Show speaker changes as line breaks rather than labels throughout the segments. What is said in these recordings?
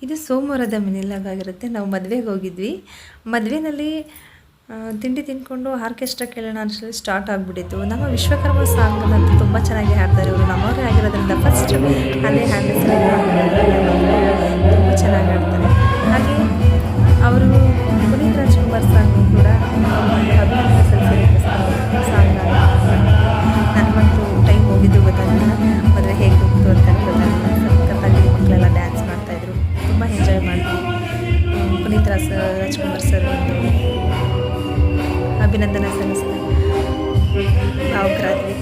ಇದು ಸೋಮವಾರದ ಮಿನಿಲಾಗಿರುತ್ತೆ. ನಾವು ಮದುವೆಗೆ ಹೋಗಿದ್ವಿ. ಮದುವೆನಲ್ಲಿ ತಿಂಡಿ ತಿಂದ್ಕೊಂಡು ಆರ್ಕೆಸ್ಟ್ರಾ ಕೇಳೋಣ ಅಷ್ಟರಲ್ಲಿ ಸ್ಟಾರ್ಟ್ ಆಗಿಬಿಟ್ಟಿತ್ತು. ನಮ್ಮ ವಿಶ್ವಕರ್ಮ ಸಾಂಗನ್ನಂತೂ ತುಂಬ ಚೆನ್ನಾಗಿ ಹಾಡ್ತಾರೆ ಇವರು. ನಮ್ಮವರೇ ಆಗಿರೋದ್ರಿಂದ ಫಸ್ಟ್ ಅದೇ ಹಾಡನ್ನ ತುಂಬ ಚೆನ್ನಾಗಿ ಹಾಡ್ತಾರೆ. ಹಾಗೆ ಅವರು ಪುನೀತ್ ರಾಜ್ಕುಮಾರ್ ಸಾಂಗು ಕೂಡ ಅಭಿನಂದನೆ ಸಲ್ಲಿಸಲಿಕ್ಕೆ ಸಾಂಗ್ ನನಗಂತೂ ಟೈಮ್ ಹೋಗಿದ್ದು ಗೊತ್ತಾಗಲಿಲ್ಲ. ಮದುವೆ ಹೇಗೆ ಹೋಗ್ತು ಅಂತಲೇ ಗೊತ್ತಾಗಲಿಲ್ಲ. ಸಖತ್ತಾಗಿ ಮಕ್ಕಳೆಲ್ಲ ಡ್ಯಾನ್ಸ್ ಮಾಡ್ತಾಯಿದ್ರು. ತುಂಬ ಎಂಜಾಯ್ ಮಾಡಿದ್ವಿ. ಪುನೀತ್ ರಾಜ್ಕುಮಾರ್ ಸರ್ ಒಂದು ಅಭಿನಂದನೆ ಸಲ್ಲಿಸ್ತಾ ಭಾವುಕರಾದ್ವಿ.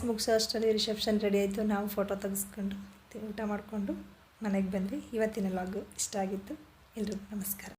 ಮುಗಿಸೋ ಅಷ್ಟರಲ್ಲಿ ರಿಸೆಪ್ಷನ್ ರೆಡಿ ಆಯಿತು. ನಾವು ಫೋಟೋ ತೆಗೆಸ್ಕೊಂಡು ಊಟ ಮಾಡಿಕೊಂಡು ಮನೆಗೆ ಬಂದ್ವಿ. ಇವತ್ತಿನ ವ್ಲಾಗು ಇಷ್ಟ ಆಗಿತ್ತು. ಎಲ್ರಿಗೂ ನಮಸ್ಕಾರ.